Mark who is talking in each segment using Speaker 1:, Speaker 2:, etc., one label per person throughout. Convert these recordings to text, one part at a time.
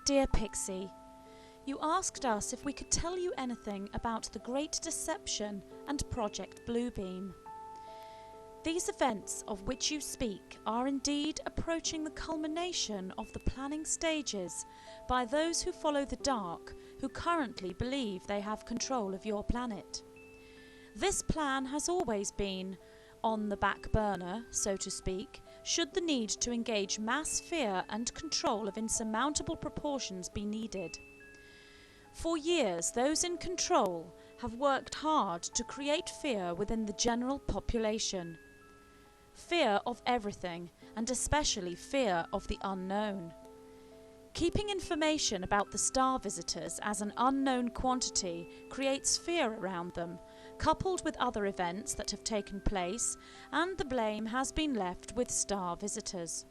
Speaker 1: dear Pixie, you asked us if we could tell you anything about the Great Deception and Project Bluebeam. These events of which you speak are indeed approaching the culmination of the planning stages by those who follow the dark, who currently believe they have control of your planet. This plan has always been on the back burner, so to speak, should the need to engage mass fear and control of insurmountable proportions be needed. For years, those in control have worked hard to create fear within the general population. Fear of everything, and especially fear of the unknown. Keeping information about the star visitors as an unknown quantity creates fear around them, coupled with other events that have taken place, and the blame has been left with star visitors.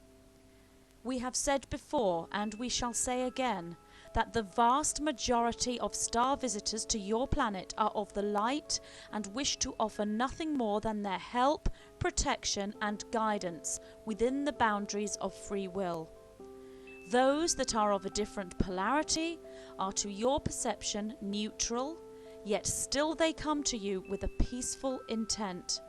Speaker 1: We have said before, and we shall say again, that the vast majority of star visitors to your planet are of the light and wish to offer nothing more than their help, protection and guidance within the boundaries of free will. Those that are of a different polarity are to your perception neutral, yet still they come to you with a peaceful intent.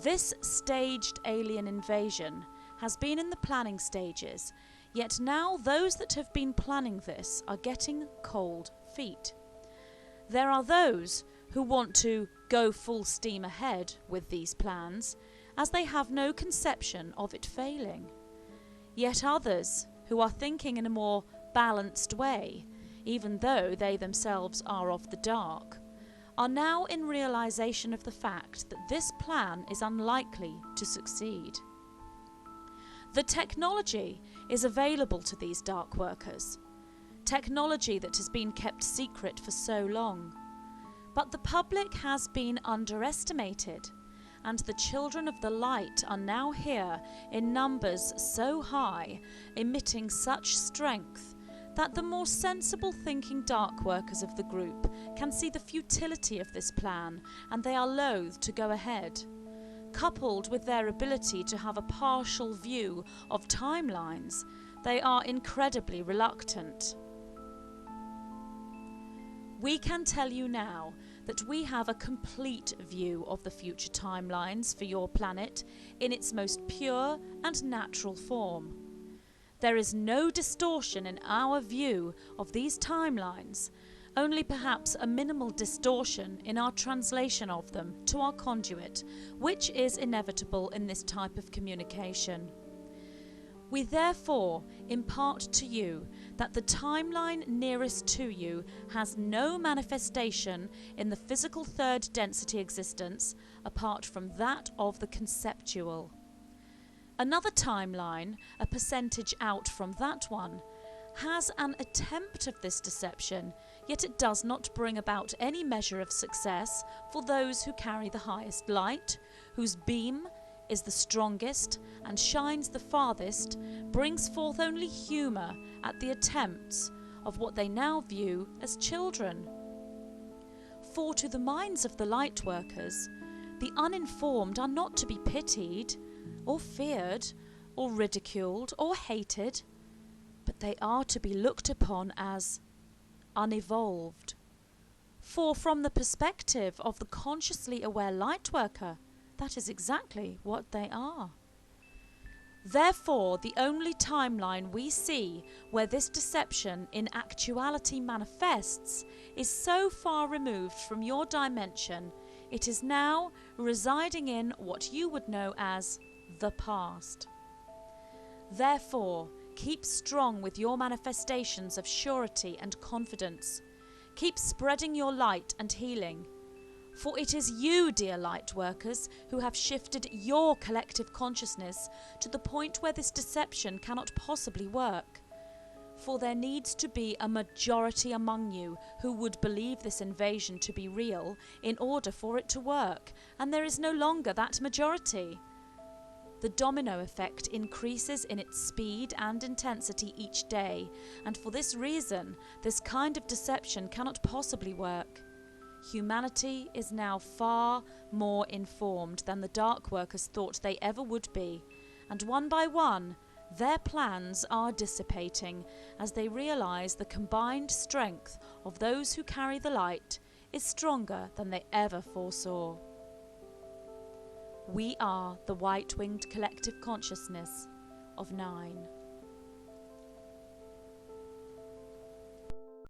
Speaker 1: This staged alien invasion has been in the planning stages, yet now those that have been planning this are getting cold feet. There are those who want to go full steam ahead with these plans, as they have no conception of it failing. Yet others who are thinking in a more balanced way, even though they themselves are of the dark, are now in realization of the fact that this plan is unlikely to succeed. The technology is available to these dark workers, technology that has been kept secret for so long. But the public has been underestimated, and the children of the light are now here in numbers so high, emitting such strength, that the more sensible thinking dark workers of the group can see the futility of this plan, and they are loath to go ahead. Coupled with their ability to have a partial view of timelines, they are incredibly reluctant. We can tell you now that we have a complete view of the future timelines for your planet in its most pure and natural form. There is no distortion in our view of these timelines, only perhaps a minimal distortion in our translation of them to our conduit, which is inevitable in this type of communication. We therefore impart to you that the timeline nearest to you has no manifestation in the physical third density existence apart from that of the conceptual. Another timeline, a percentage out from that one, has an attempt of this deception, yet it does not bring about any measure of success for those who carry the highest light, whose beam is the strongest and shines the farthest, brings forth only humour at the attempts of what they now view as children. For to the minds of the light workers, the uninformed are not to be pitied, or feared, or ridiculed, or hated, but they are to be looked upon as unevolved. For from the perspective of the consciously aware light worker, that is exactly what they are. Therefore, the only timeline we see where this deception in actuality manifests is so far removed from your dimension, it is now residing in what you would know as the past. Therefore, keep strong with your manifestations of surety and confidence. Keep spreading your light and healing. For it is you, dear light workers, who have shifted your collective consciousness to the point where this deception cannot possibly work. For there needs to be a majority among you who would believe this invasion to be real in order for it to work, and there is no longer that majority. The domino effect increases in its speed and intensity each day, and for this reason, this kind of deception cannot possibly work. Humanity is now far more informed than the dark workers thought they ever would be, and one by one, Their plans are dissipating as they realize the combined strength of those who carry the light is stronger than they ever foresaw. We are the white-winged collective consciousness of 9.